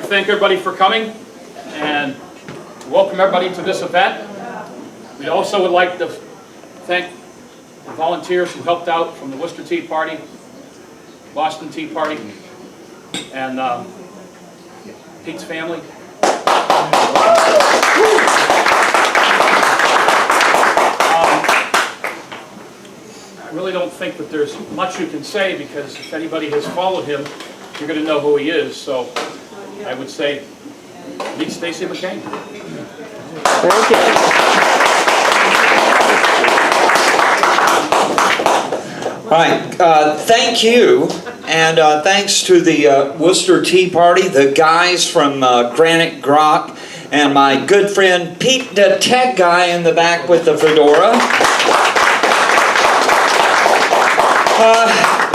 to thank everybody for coming and welcome everybody to this event. We also would like to thank the volunteers who helped out from the Worcester Tea Party, Boston Tea Party, and Pete's family. I really don't think that there's much you can say, because if anybody has followed him, you're going to know who he is. So I would say, meet Stacy McCain. Thank you. All right, thank you, and thanks to the Worcester Tea Party, the guys from Granite Grok, and my good friend Pete, the tech guy in the back with the fedora.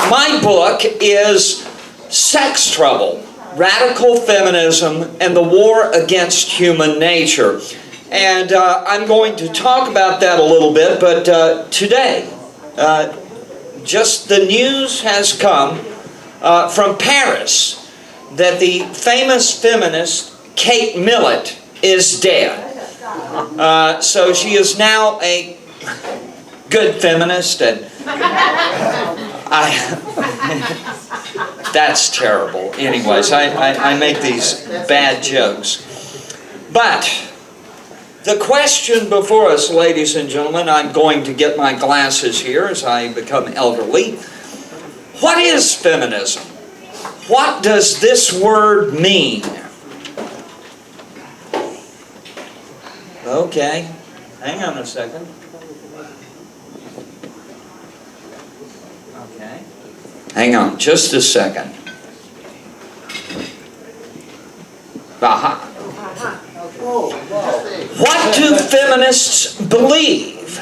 My book is Sex Trouble, Radical Feminism and the War Against Human Nature. And I'm going to talk about that a little bit, but today, just the news has come from Paris that the famous feminist Kate Millett is dead. So she is now a good feminist, and that's terrible. Anyways, I make these bad jokes. But the question before us, ladies and gentlemen, I'm going to get my glasses here as I become elderly. What is feminism? What does this word mean? Okay, hang on a second. Okay, hang on just a second. Aha. What do feminists believe?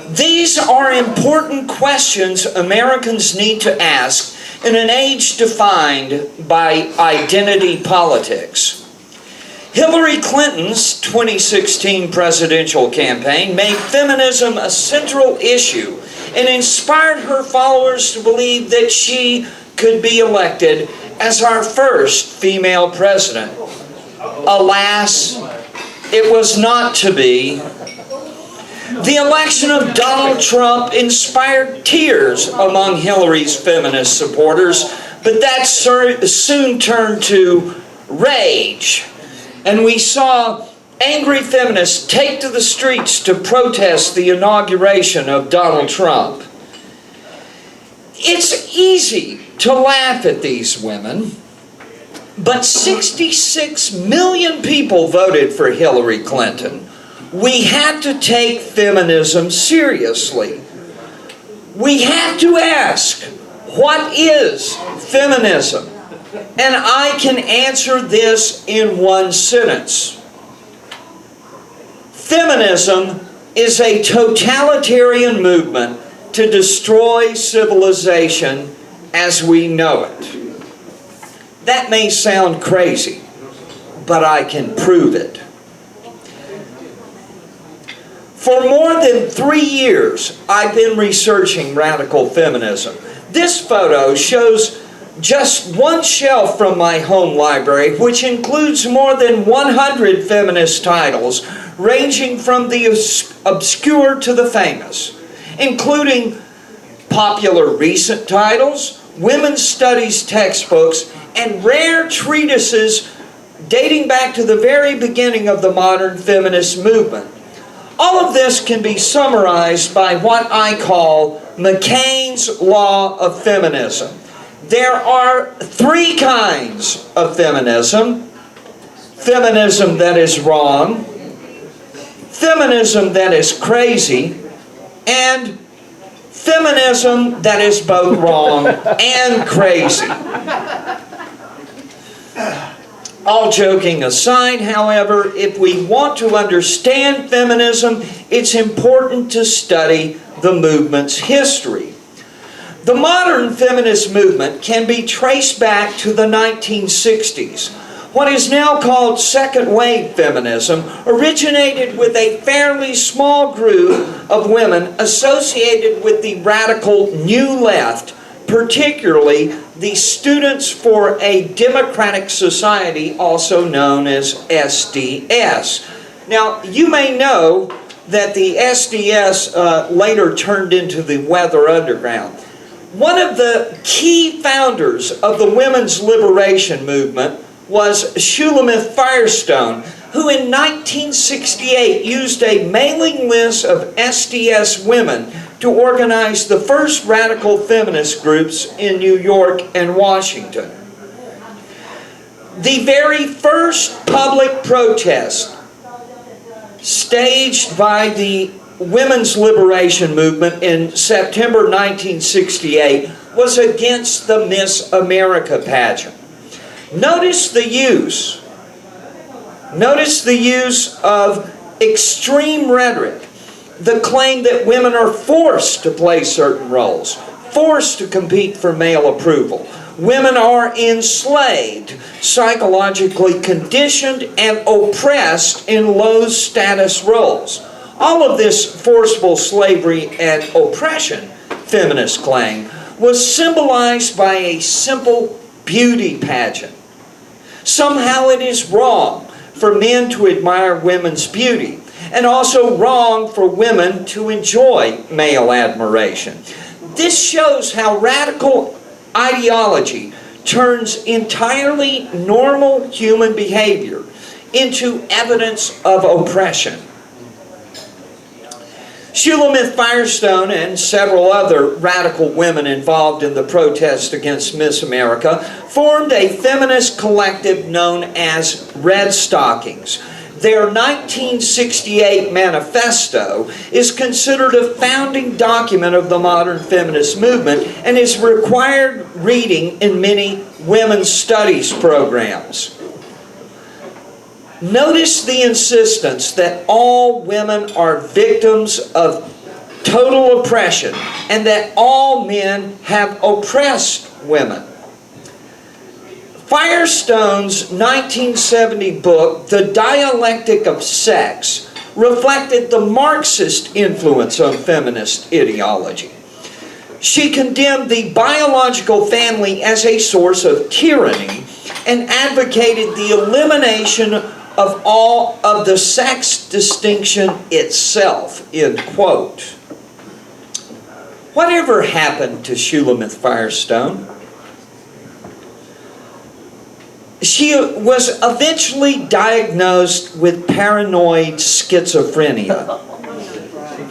These are important questions Americans need to ask in an age defined by identity politics. Hillary Clinton's 2016 presidential campaign made feminism a central issue and inspired her followers to believe that she could be elected as our first female president. Alas, it was not to be. The election of Donald Trump inspired tears among Hillary's feminist supporters, but that soon turned to rage. And we saw angry feminists take to the streets to protest the inauguration of Donald Trump. It's easy to laugh at these women, but 66 million people voted for Hillary Clinton. We have to take feminism seriously. We have to ask, what is feminism? And I can answer this in one sentence. Feminism is a totalitarian movement to destroy civilization as we know it. That may sound crazy, but I can prove it. For more than 3 years, I've been researching radical feminism. This photo shows just one shelf from my home library, which includes more than 100 feminist titles, ranging from the obscure to the famous, including popular recent titles, women's studies textbooks, and rare treatises dating back to the very beginning of the modern feminist movement. All of this can be summarized by what I call McCain's law of feminism. There are 3 kinds of feminism. Feminism that is wrong, feminism that is crazy, and feminism that is both wrong and crazy. All joking aside, however, if we want to understand feminism, it's important to study the movement's history. The modern feminist movement can be traced back to the 1960s. What is now called second-wave feminism originated with a fairly small group of women associated with the radical New Left, particularly the Students for a Democratic Society, also known as SDS. Now, you may know that the SDS later turned into the Weather Underground. One of the key founders of the women's liberation movement was Shulamith Firestone, who in 1968 used a mailing list of SDS women to organize the first radical feminist groups in New York and Washington. The very first public protest staged by the women's liberation movement in September 1968 was against the Miss America pageant. Notice the use of extreme rhetoric, the claim that women are forced to play certain roles, forced to compete for male approval. Women are enslaved, psychologically conditioned, and oppressed in low status roles. All of this forcible slavery and oppression, feminists claim, was symbolized by a simple beauty pageant. Somehow it is wrong for men to admire women's beauty, and also wrong for women to enjoy male admiration. This shows how radical ideology turns entirely normal human behavior into evidence of oppression. Shulamith Firestone and several other radical women involved in the protest against Miss America formed a feminist collective known as Red Stockings. Their 1968 manifesto is considered a founding document of the modern feminist movement and is required reading in many women's studies programs. Notice the insistence that all women are victims of total oppression and that all men have oppressed women. Firestone's 1970 book, The Dialectic of Sex, reflected the Marxist influence on feminist ideology. She condemned the biological family as a source of tyranny and advocated the elimination of all of the sex distinction itself, end quote. Whatever happened to Shulamith Firestone? She was eventually diagnosed with paranoid schizophrenia.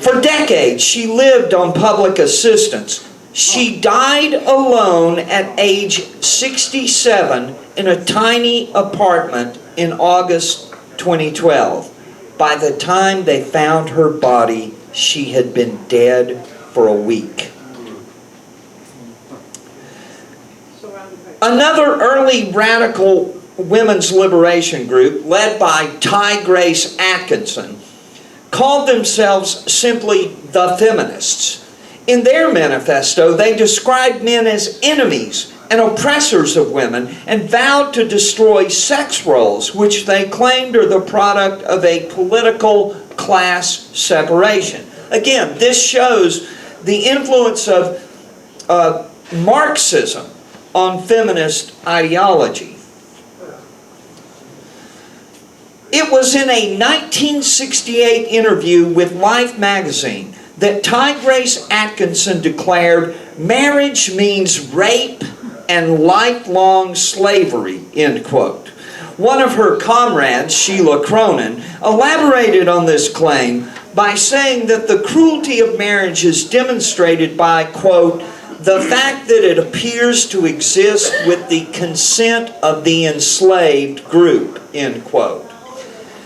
For decades, she lived on public assistance. She died alone at age 67 in a tiny apartment in August 2012. By the time they found her body, she had been dead for a week. Another early radical women's liberation group, led by Ty Grace Atkinson, called themselves simply the Feminists. In their manifesto, they described men as enemies and oppressors of women and vowed to destroy sex roles, which they claimed are the product of a political class separation. Again, this shows the influence of Marxism on feminist ideology. It was in a 1968 interview with Life magazine that Ty Grace Atkinson declared, "Marriage means rape and lifelong slavery," end quote. One of her comrades, Sheila Cronin, elaborated on this claim by saying that the cruelty of marriage is demonstrated by, quote, "the fact that it appears to exist with the consent of the enslaved group," end quote.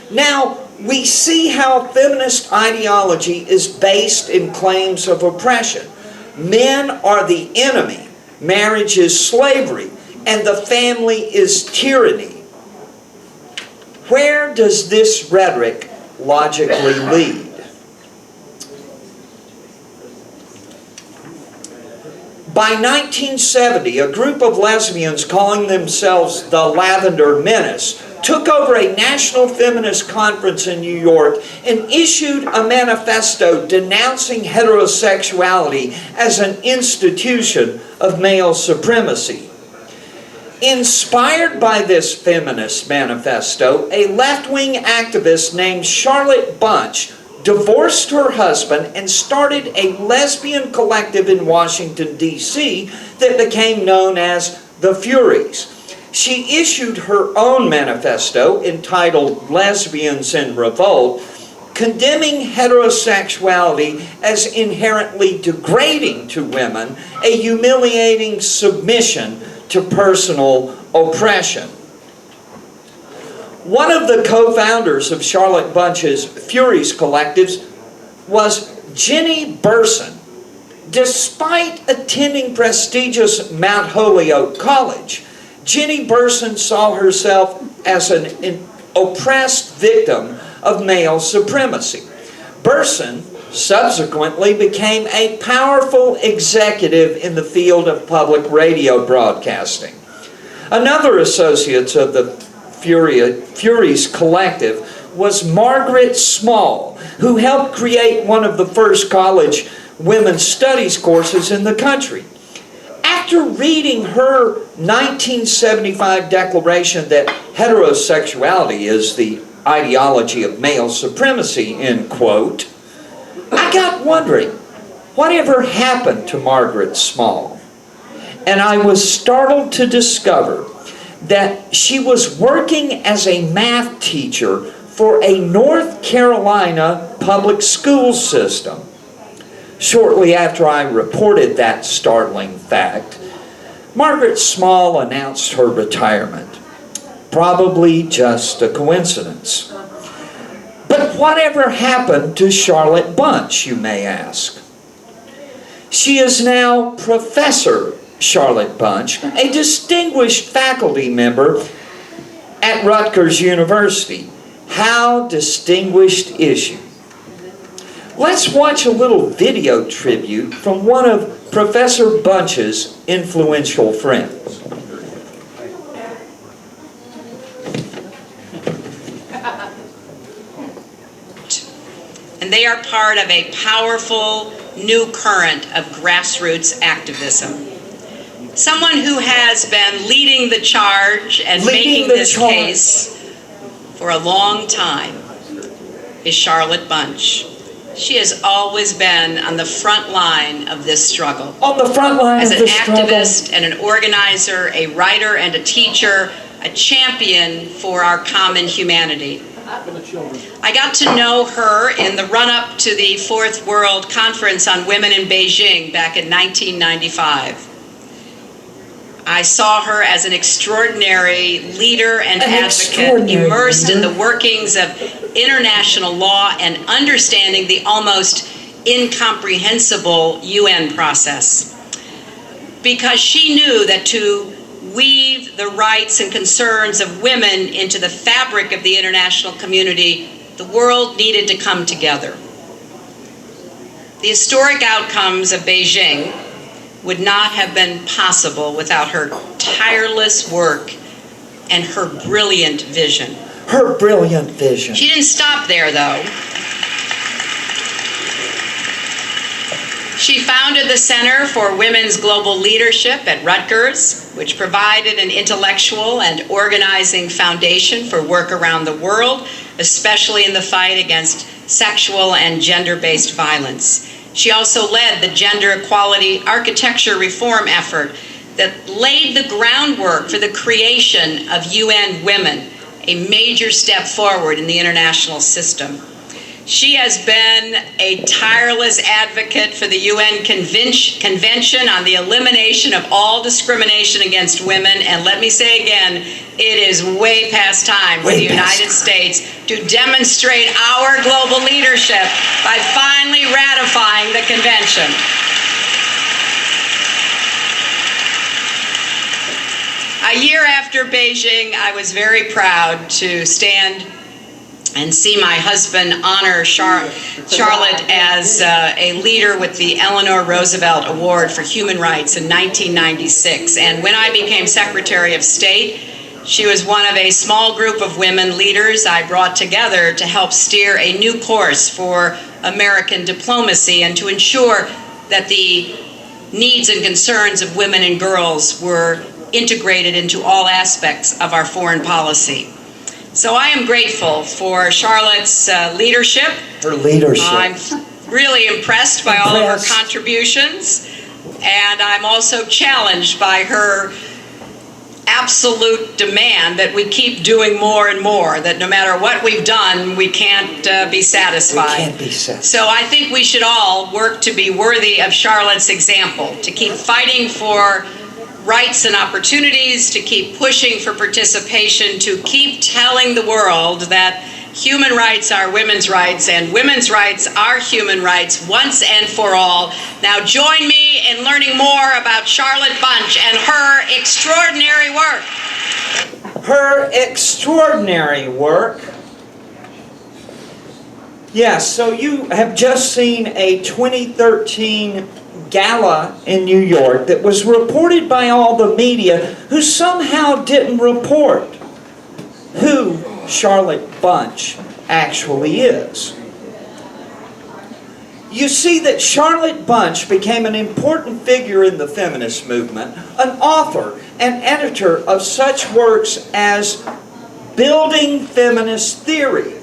Now, we see how feminist ideology is based in claims of oppression. Men are the enemy, marriage is slavery, and the family is tyranny. Where does this rhetoric logically lead? By 1970, a group of lesbians calling themselves the Lavender Menace took over a national feminist conference in New York and issued a manifesto denouncing heterosexuality as an institution of male supremacy. Inspired by this feminist manifesto, a left-wing activist named Charlotte Bunch divorced her husband and started a lesbian collective in Washington, D.C. that became known as the Furies. She issued her own manifesto entitled Lesbians in Revolt, condemning heterosexuality as inherently degrading to women, a humiliating submission to personal oppression. One of the co-founders of Charlotte Bunch's Furies collectives was Jenny Burson. Despite attending prestigious Mount Holyoke College, Jenny Burson saw herself as an oppressed victim of male supremacy. Burson subsequently became a powerful executive in the field of public radio broadcasting. Another associate of the Furies collective was Margaret Small, who helped create one of the first college women's studies courses in the country. After reading her 1975 declaration that heterosexuality is the ideology of male supremacy, end quote, I got wondering, whatever happened to Margaret Small? And I was startled to discover that she was working as a math teacher for a North Carolina public school system. Shortly after I reported that startling fact, Margaret Small announced her retirement. Probably just a coincidence. But whatever happened to Charlotte Bunch, you may ask? She is now Professor Charlotte Bunch, a distinguished faculty member at Rutgers University. How distinguished is she? Let's watch a little video tribute from one of Professor Bunch's influential friends. And they are part of a powerful new current of grassroots activism. Someone who has been leading the charge and making this case for a long time is Charlotte Bunch. She has always been on the front line of this struggle. On the front line as of an this struggle. activist and an organizer, a writer and a teacher, a champion for our common humanity. I got to know her in the run-up to the Fourth World Conference on Women in Beijing back in 1995. I saw her as an extraordinary leader and advocate, immersed in the workings of international law and understanding the almost incomprehensible UN process. Because she knew that to weave the rights and concerns of women into the fabric of the international community, the world needed to come together. The historic outcomes of Beijing would not have been possible without her tireless work and her brilliant vision. Her brilliant vision. She didn't stop there, though. She founded the Center for Women's Global Leadership at Rutgers, which provided an intellectual and organizing foundation for work around the world, especially in the fight against sexual and gender-based violence. She also led the gender equality architecture reform effort that laid the groundwork for the creation of UN Women, a major step forward in the international system. She has been a tireless advocate for the UN Convention on the Elimination of All Discrimination Against Women, and let me say again, it is way past time for the United States to demonstrate our global leadership by finally ratifying the convention. A year after Beijing, I was very proud to stand and see my husband honor Charlotte as a leader with the Eleanor Roosevelt Award for Human Rights in 1996. And when I became Secretary of State, She was one of a small group of women leaders I brought together to help steer a new course for American diplomacy and to ensure that the needs and concerns of women and girls were integrated into all aspects of our foreign policy. So I am grateful for Charlotte's leadership. Her leadership. I'm really impressed by all of her contributions, and I'm also challenged by her absolute demand that we keep doing more and more, that no matter what we've done, we can't be satisfied. We can't be satisfied. So I think we should all work to be worthy of Charlotte's example, to keep fighting for rights and opportunities, to keep pushing for participation, to keep telling the world that human rights are women's rights and women's rights are human rights once and for all. Now join me in learning more about Charlotte Bunch and her extraordinary work. Her extraordinary work. Yes, so you have just seen a 2013 gala in New York that was reported by all the media who somehow didn't report who Charlotte Bunch actually is. You see that Charlotte Bunch became an important figure in the feminist movement, an author and editor of such works as Building Feminist Theory,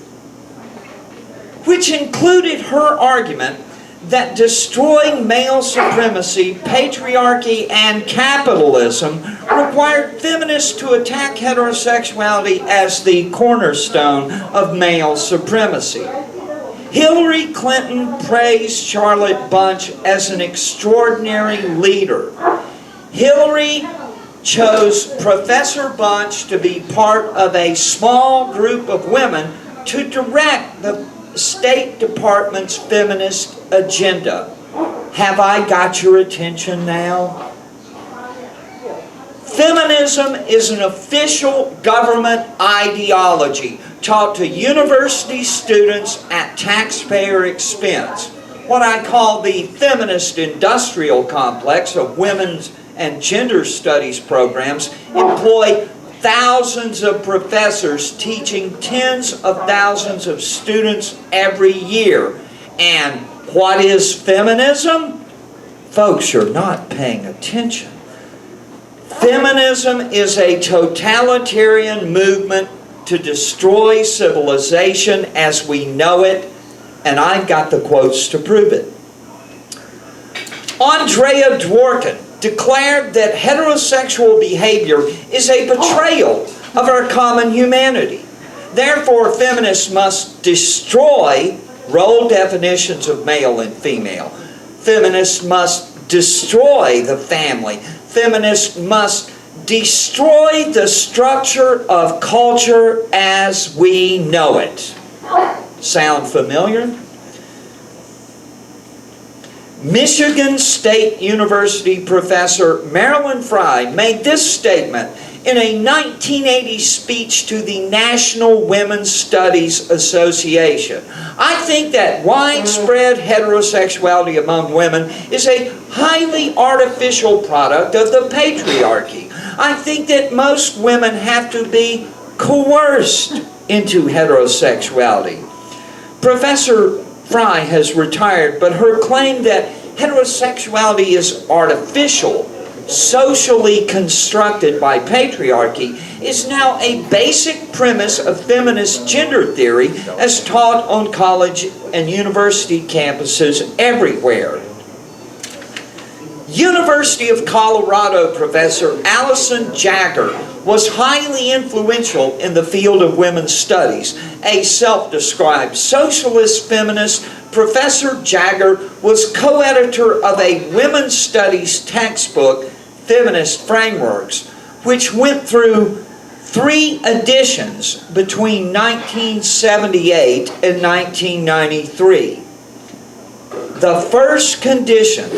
which included her argument that destroying male supremacy, patriarchy, and capitalism required feminists to attack heterosexuality as the cornerstone of male supremacy. Hillary Clinton praised Charlotte Bunch as an extraordinary leader. Hillary chose Professor Bunch to be part of a small group of women to direct the State Department's feminist agenda. Have I got your attention now? Feminism is an official government ideology taught to university students at taxpayer expense. What I call the feminist industrial complex of women's and gender studies programs employ thousands of professors teaching tens of thousands of students every year. And what is feminism? Folks, you're not paying attention. Feminism is a totalitarian movement to destroy civilization as we know it, and I've got the quotes to prove it. Andrea Dworkin declared that heterosexual behavior is a betrayal of our common humanity. Therefore, feminists must destroy role definitions of male and female. Feminists must destroy the family. Feminists must destroy the structure of culture as we know it. Sound familiar? Michigan State University professor Marilyn Frye made this statement in a 1980 speech to the National Women's Studies Association. I think that widespread heterosexuality among women is a highly artificial product of the patriarchy. I think that most women have to be coerced into heterosexuality. Professor Frye has retired, but her claim that heterosexuality is artificial, socially constructed by patriarchy, is now a basic premise of feminist gender theory as taught on college and university campuses everywhere. University of Colorado professor Allison Jagger was highly influential in the field of women's studies. A self-described socialist feminist, Professor Jagger was co-editor of a women's studies textbook, Feminist Frameworks, which went through 3 editions between 1978 and 1993. The first condition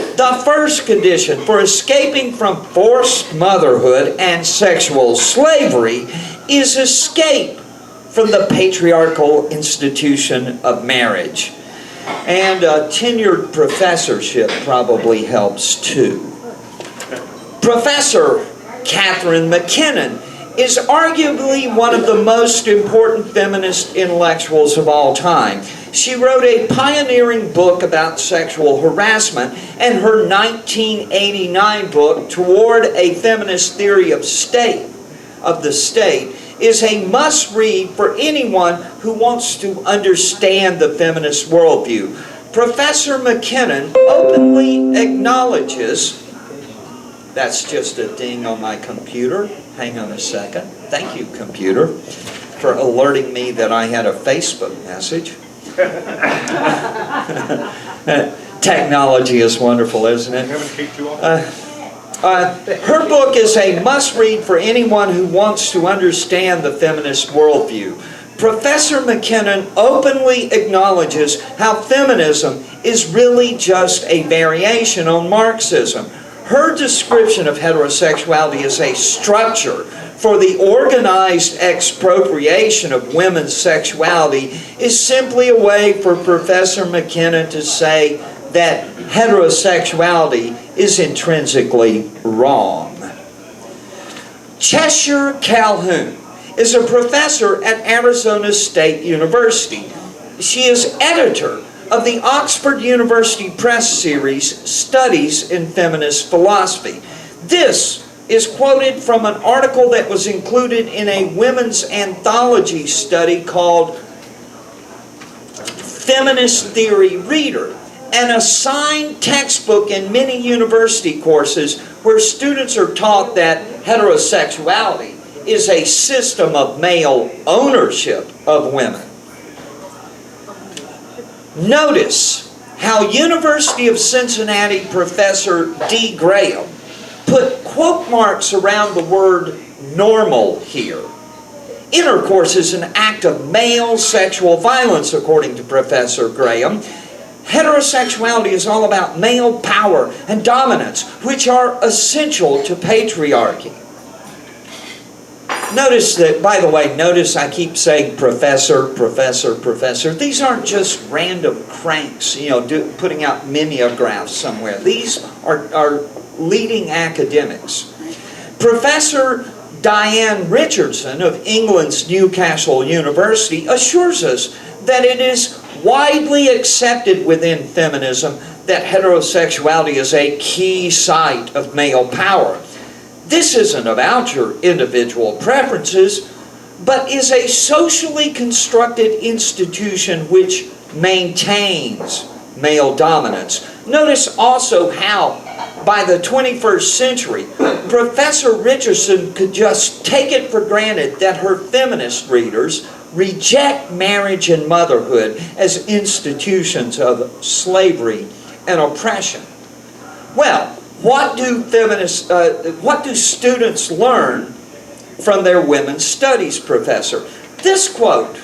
for escaping from forced motherhood and sexual slavery is escape from the patriarchal institution of marriage. And a tenured professorship probably helps too. Professor Catherine McKinnon is arguably one of the most important feminist intellectuals of all time. She wrote a pioneering book about sexual harassment, and her 1989 book, Toward a Feminist Theory of the State, is a must-read for anyone who wants to understand the feminist worldview. Professor McCain openly acknowledges... That's just a ding on my computer. Hang on a second. Thank you, computer, for alerting me that I had a Facebook message. Technology is wonderful, isn't it? Her book is a must-read for anyone who wants to understand the feminist worldview. Professor McCain openly acknowledges how feminism is really just a variation on Marxism. Her description of heterosexuality as a structure for the organized expropriation of women's sexuality is simply a way for Professor McCain to say that heterosexuality is intrinsically wrong. Cheshire Calhoun is a professor at Arizona State University. She is editor of the Oxford University Press series, Studies in Feminist Philosophy. This is quoted from an article that was included in a women's anthology study called Feminist Theory Reader, an assigned textbook in many university courses where students are taught that heterosexuality is a system of male ownership of women. Notice how University of Cincinnati professor D. Graham put quote marks around the word normal here. Intercourse is an act of male sexual violence, according to Professor Graham. Heterosexuality is all about male power and dominance, which are essential to patriarchy. Notice that, by the way, notice I keep saying professor, professor, professor. These aren't just random cranks, putting out mimeographs somewhere. These are leading academics. Professor Diane Richardson of England's Newcastle University assures us that it is widely accepted within feminism that heterosexuality is a key site of male power. This isn't about your individual preferences, but is a socially constructed institution which maintains male dominance. Notice also how, by the 21st century, Professor Richardson could just take it for granted that her feminist readers reject marriage and motherhood as institutions of slavery and oppression. Well, what do students learn from their women's studies professor? This quote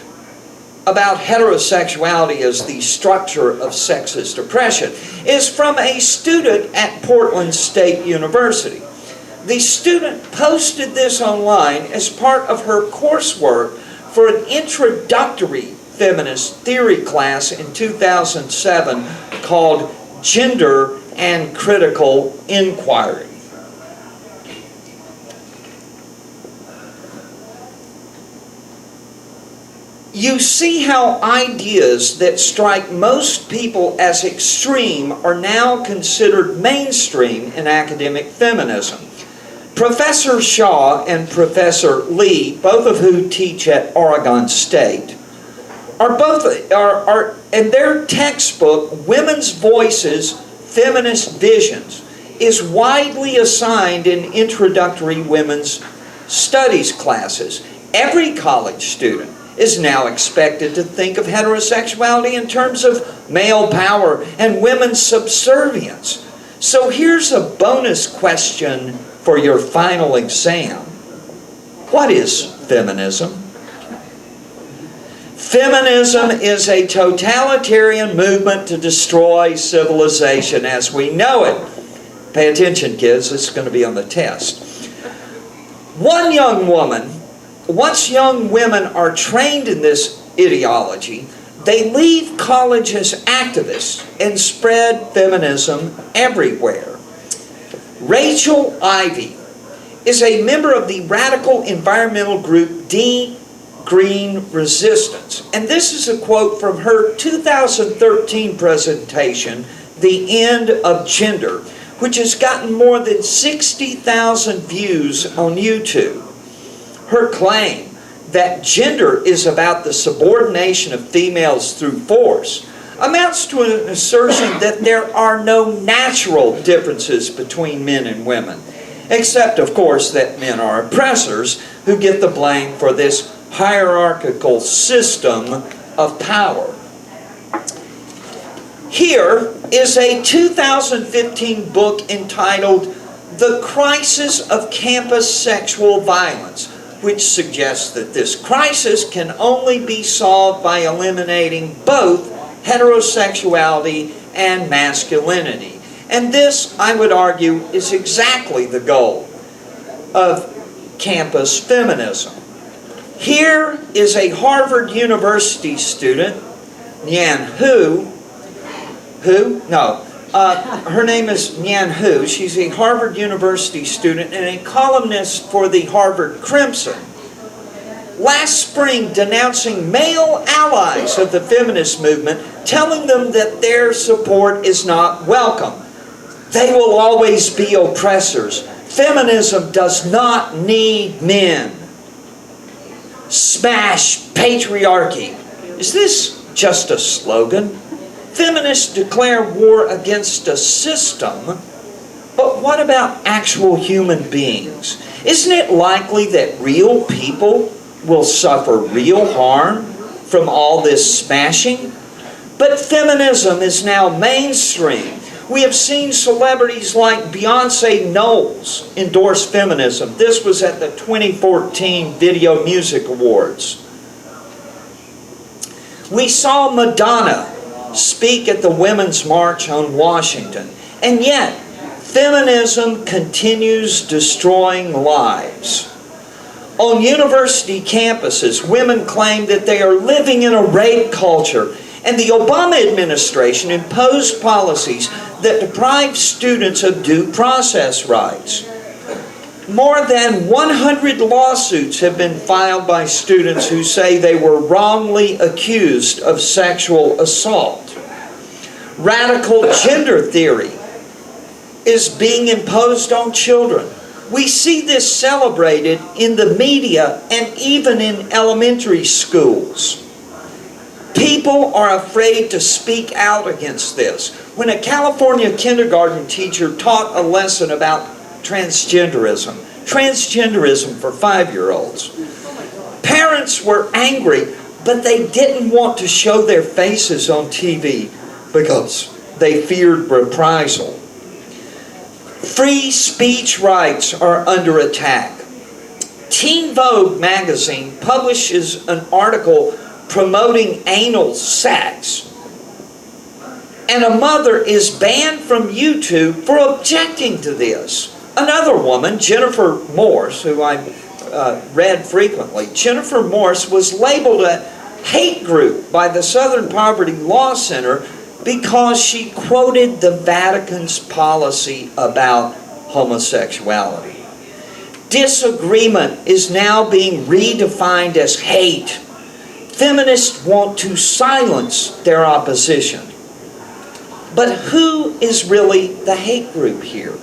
about heterosexuality as the structure of sexist oppression is from a student at Portland State University. The student posted this online as part of her coursework for an introductory feminist theory class in 2007 called Gender and Critical Inquiry. You see how ideas that strike most people as extreme are now considered mainstream in academic feminism. Professor Shaw and Professor Lee, both of who teach at Oregon State, are in their textbook, Women's Voices, Feminist Visions, is widely assigned in introductory women's studies classes. Every college student is now expected to think of heterosexuality in terms of male power and women's subservience. So here's a bonus question for your final exam. What is feminism? Feminism is a totalitarian movement to destroy civilization as we know it. Pay attention, kids, this is going to be on the test. Once young women are trained in this ideology, they leave college as activists and spread feminism everywhere. Rachel Ivey is a member of the radical environmental group Green Resistance. And this is a quote from her 2013 presentation, The End of Gender, which has gotten more than 60,000 views on YouTube. Her claim that gender is about the subordination of females through force amounts to an assertion that there are no natural differences between men and women, except, of course, that men are oppressors who get the blame for this hierarchical system of power. Here is a 2015 book entitled The Crisis of Campus Sexual Violence, which suggests that this crisis can only be solved by eliminating both heterosexuality and masculinity. And this, I would argue, is exactly the goal of campus feminism. Here is a Harvard University student, Nyan Hu. Her name is Nyan Hu. She's a Harvard University student and a columnist for the Harvard Crimson. Last spring, denouncing male allies of the feminist movement, telling them that their support is not welcome. They will always be oppressors. Feminism does not need men. Smash patriarchy. Is this just a slogan? Feminists declare war against a system, but what about actual human beings? Isn't it likely that real people will suffer real harm from all this smashing? But feminism is now mainstream. We have seen celebrities like Beyonce Knowles endorse feminism. This was at the 2014 Video Music Awards. We saw Madonna speak at the Women's March on Washington. And yet, feminism continues destroying lives. On university campuses, women claim that they are living in a rape culture, and the Obama administration imposed policies that deprive students of due process rights. More than 100 lawsuits have been filed by students who say they were wrongly accused of sexual assault. Radical gender theory is being imposed on children. We see this celebrated in the media and even in elementary schools. People are afraid to speak out against this. When a California kindergarten teacher taught a lesson about transgenderism for 5-year-olds, parents were angry, but they didn't want to show their faces on TV because they feared reprisal. Free speech rights are under attack. Teen Vogue magazine publishes an article promoting anal sex, and a mother is banned from YouTube for objecting to this. Another woman, Jennifer Morse, who I read frequently, Jennifer Morse was labeled a hate group by the Southern Poverty Law Center because she quoted the Vatican's policy about homosexuality. Disagreement is now being redefined as hate. Feminists want to silence their opposition. But who is really the hate group here?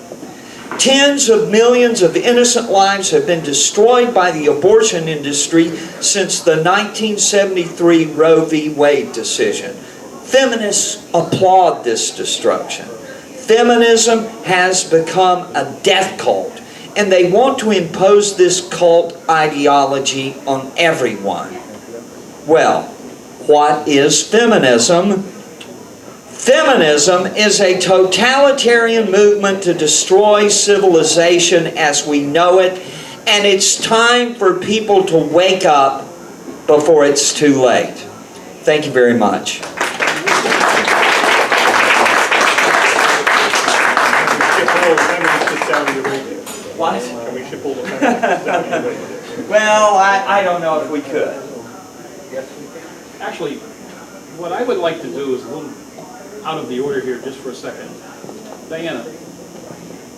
Tens of millions of innocent lives have been destroyed by the abortion industry since the 1973 Roe v. Wade decision. Feminists applaud this destruction. Feminism has become a death cult, and they want to impose this cult ideology on everyone. Well, what is feminism? Feminism is a totalitarian movement to destroy civilization as we know it, and it's time for people to wake up before it's too late. Thank you very much. What? Can we ship all the feminists down to your radio? Well, I don't know if we could. Actually, what I would like to do is a little out of the order here just for a second. Diana,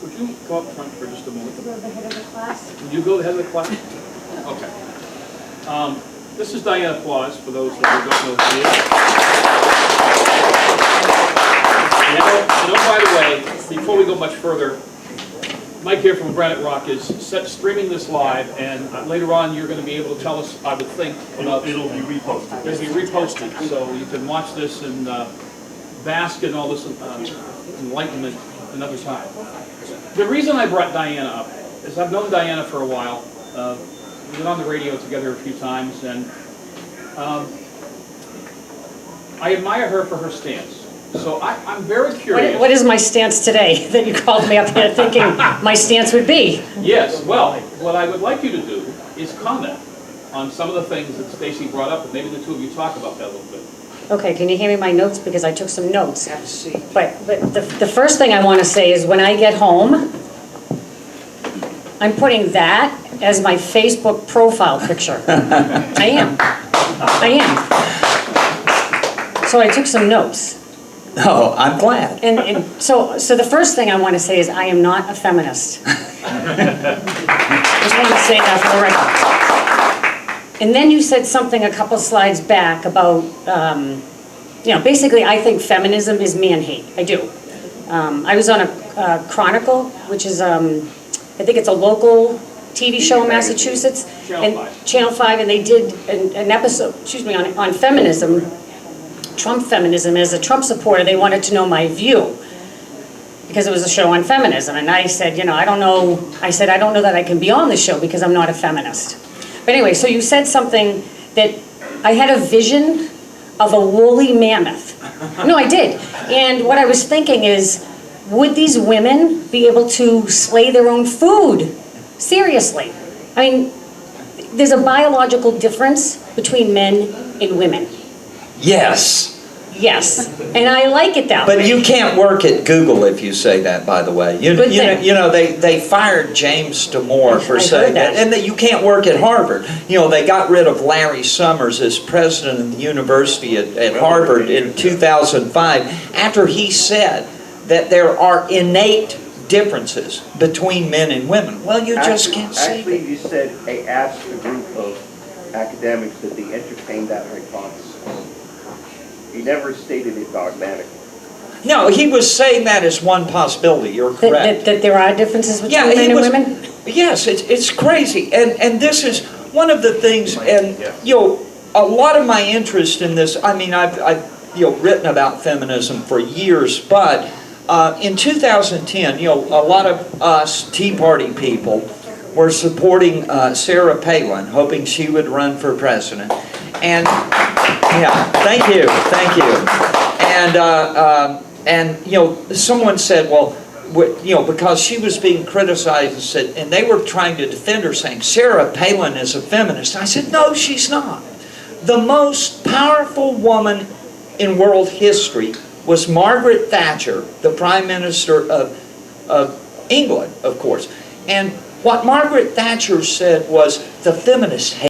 would you go up front for just a moment? Go to the head of the class. Would you go the head of the class? Okay. This is Diana Claus, for those that don't know who she is. And oh, by the way, before we go much further, Mike here from Granite Rock is streaming this live, and later on you're going to be able to tell us, I would think, about... It'll be reposted. It'll be reposted, so you can watch this and bask in all this enlightenment another time. The reason I brought Diana up is I've known Diana for a while. We've been on the radio together a few times, and I admire her for her stance. So I'm very curious. What is my stance today that you called me up here thinking my stance would be? Yes, well, what I would like you to do is comment on some of the things that Stacy brought up, and maybe the two of you talk about that a little bit. Okay, can you hand me my notes? Because I took some notes. Have a seat. But the first thing I want to say is when I get home, I'm putting that as my Facebook profile picture. I am. So I took some notes. Oh, I'm glad. And so the first thing I want to say is I am not a feminist. Just want to say that for the record. And then you said something a couple slides back about, basically I think feminism is man-hate. I do. I was on a Chronicle, which is, I think it's a local TV show in Massachusetts. Channel 5, and they did an episode, on feminism. Trump feminism. As a Trump supporter, they wanted to know my view because it was a show on feminism. And I said, I don't know. I said, I don't know that I can be on the show because I'm not a feminist. But anyway, so you said something that I had a vision of a woolly mammoth. No, I did. And what I was thinking is, would these women be able to slay their own food? Seriously. I mean, there's a biological difference between men and women. Yes. Yes, and I like it that way. But you can't work at Google if you say that, by the way. They fired James Damore for saying that. And that you can't work at Harvard. They got rid of Larry Summers as president of the university at Harvard in 2005 after he said that there are innate differences between men and women. Well, you just can't say that. Actually, you said they asked a group of academics that they entertained that hypothesis. He never stated it dogmatically. No, he was saying that as one possibility. You're correct. That there are differences between men and women? Yes, it's crazy. And this is one of the things, and a lot of my interest in this, I mean, I've written about feminism for years, but in 2010, a lot of us Tea Party people were supporting Sarah Palin, hoping she would run for president. And thank you. And someone said, well, because she was being criticized, and they were trying to defend her, saying Sarah Palin is a feminist. I said, no, she's not. The most powerful woman in world history was Margaret Thatcher, the Prime Minister of England, of course. And what Margaret Thatcher said was, the feminists hate